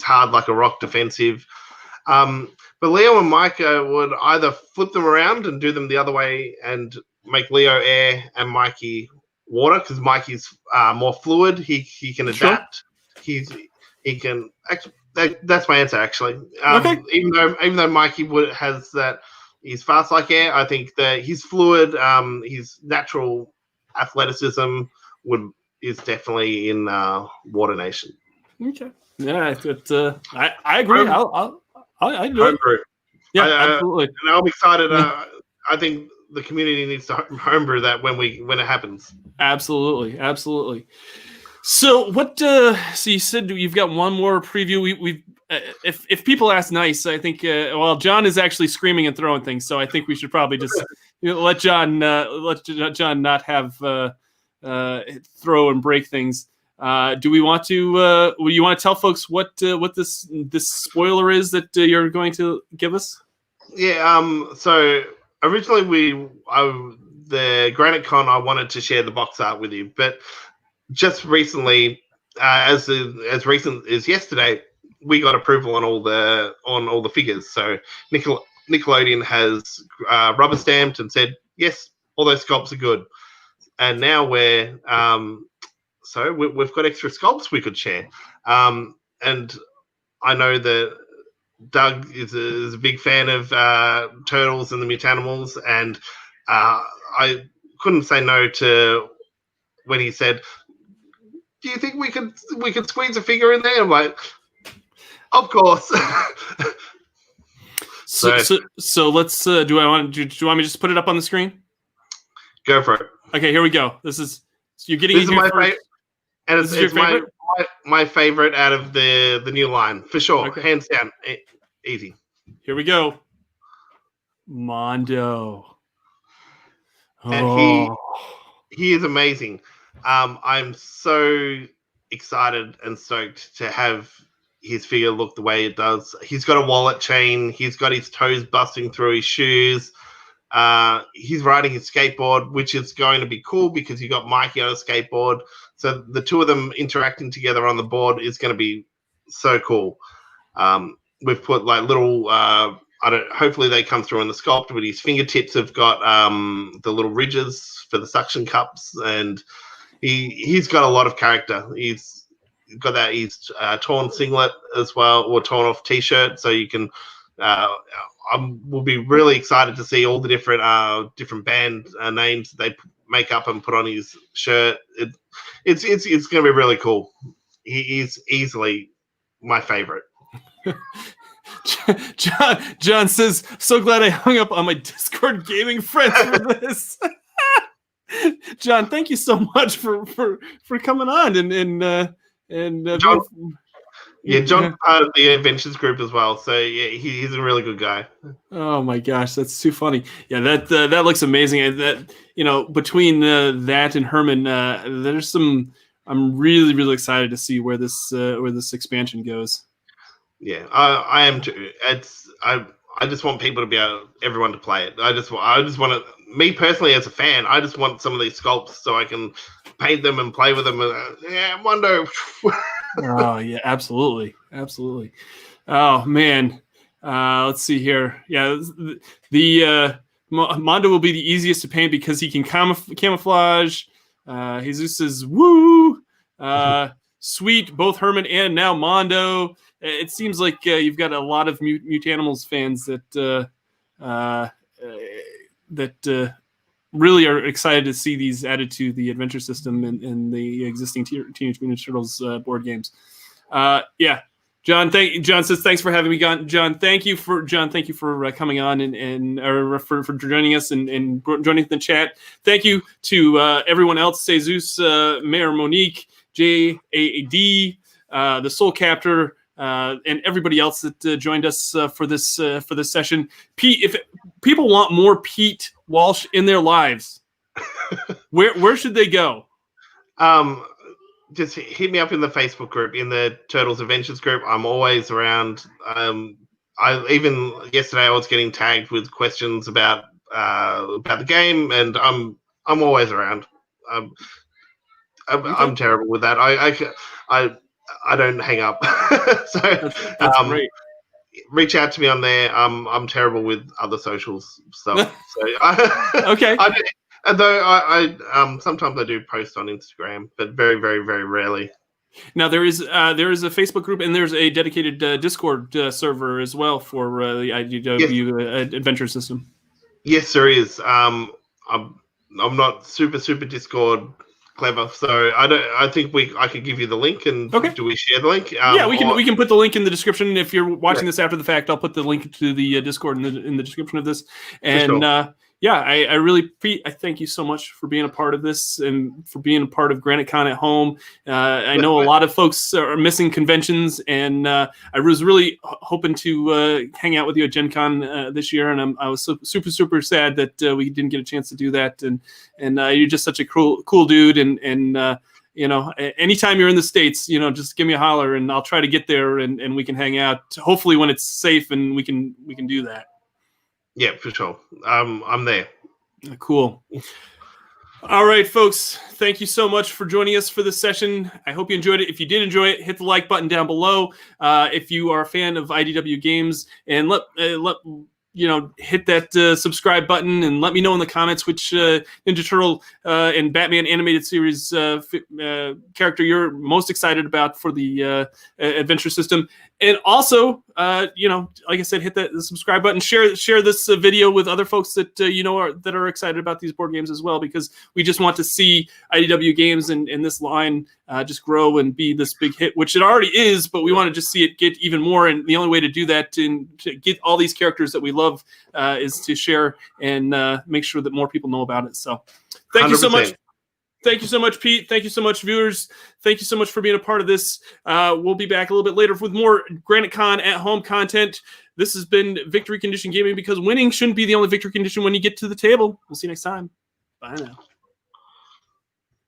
hard like a rock, defensive. But Leo and Micah would either flip them around and do them the other way and make Leo air and Mikey water, because Mikey's more fluid. He can adapt. He can actually. That's my answer, actually. Okay. Even though Mikey has that, he's fast like air. I think that he's fluid. His natural athleticism is definitely in Water Nation. Okay. Yeah, I agree. I do it. Yeah, absolutely. And I'm excited. I think the community needs to homebrew that when it happens. Absolutely. So what? So you said you've got one more preview. We've if people ask nice, I think. Well, John is actually screaming and throwing things, so I think we should probably just let John not have throw and break things. Do we want to? Will you want to tell folks what this spoiler is that you're going to give us? Yeah. So originally the GraniteCon, I wanted to share the box art with you, but just recently, as recent as yesterday, we got approval on all the figures. So Nickelodeon has rubber stamped and said yes, all those sculpts are good. And now we've got extra sculpts we could share. And I know that Doug is a big fan of Turtles and the Mutanimals, and I couldn't say no to when he said, do you think we could squeeze a figure in there? I'm like, of course. So let's. Do you want me to just put it up on the screen? Go for it. Okay, here we go. You're getting. This is my favorite, and it's my favorite out of the new line for sure, okay. Hands down, easy. Here we go. Mondo. And he is amazing. I'm so excited and stoked to have his figure look the way it does. He's got a wallet chain. He's got his toes busting through his shoes. He's riding his skateboard, which is going to be cool because you got Mikey on a skateboard. So the two of them interacting together on the board is going to be so cool. We've put like little, hopefully they come through in the sculpt, but his fingertips have got the little ridges for the suction cups, and he's got a lot of character. He's got that his torn singlet as well, or torn off t-shirt, so you can we'll be really excited to see all the different band names that they make up and put on his shirt. It's going to be really cool. He is easily my favorite. John says, "So glad I hung up on my Discord gaming friends for this." John, thank you so much for coming on and John, John's part of the Adventures group as well, so yeah, he's a really good guy. Oh my gosh, that's too funny. Yeah, that looks amazing. That between that and Herman, there's some. I'm really excited to see where this expansion goes. Yeah, I am too. I just want people to be everyone to play it. I just want to, me personally as a fan, I just want some of these sculpts so I can paint them and play with them. Yeah, Mondo. Oh yeah, absolutely. Oh man, let's see here. Yeah, the Mondo will be the easiest to paint because he can camouflage. Jesus says, "Woo!" Sweet, both Herman and now Mondo. It seems like you've got a lot of Mutanimals fans that really are excited to see these added to the adventure system in the existing Teenage Mutant Ninja Turtles board games. Yeah, John says thanks for having me on. John, thank you for coming on and for joining us and joining the chat. Thank you to everyone else: Jesus, Mayor Monique, JAD, the Soul Captor. And everybody else that joined us for this session. Pete, if people want more Pete Walsh in their lives, where should they go? Just hit me up in the Facebook group, in the Turtles Adventures group. I'm always around. Even yesterday I was getting tagged with questions about the game, and I'm always around. I'm terrible with that. I don't hang up. So that's great. Reach out to me on there. I'm terrible with other socials stuff. So okay. Although I sometimes I do post on Instagram, but very, very, very rarely. Now there is a Facebook group and there's a dedicated Discord server as well for the IDW Adventure System. Yes, there is. I'm not super Discord clever, so I think I could give you the link, and okay. Do we share the link? Yeah, we can put the link in the description. If you're watching this after the fact, I'll put the link to the Discord in the description of this. And yeah, I really, Pete, I thank you so much for being a part of this and for being a part of GraniteCon at home. I know a lot of folks are missing conventions, and I was really hoping to hang out with you at Gen Con this year, and I was super sad that we didn't get a chance to do that. And you're just such a cool dude, and anytime you're in the States, just give me a holler, and I'll try to get there, and we can hang out. Hopefully, when it's safe, and we can do that. Yeah, for sure. I'm there. Cool. All right, folks. Thank you so much for joining us for this session. I hope you enjoyed it. If you did enjoy it, hit the like button down below. If you are a fan of IDW Games, and let hit that subscribe button and let me know in the comments which Ninja Turtle and Batman animated series character you're most excited about for the adventure system. And also, like I said, hit the subscribe button. Share this video with other folks that that are excited about these board games as well, because we just want to see IDW Games and this line just grow and be this big hit, which it already is. But we want to just see it get even more. And the only way to do that, to get all these characters that we love, is to share and make sure that more people know about it. So, thank 100%. You so much. Thank you so much, Pete. Thank you so much, viewers. Thank you so much for being a part of this. We'll be back a little bit later with more GraniteCon at home content. This has been Victory Condition Gaming, because winning shouldn't be the only victory condition when you get to the table. We'll see you next time. Bye now.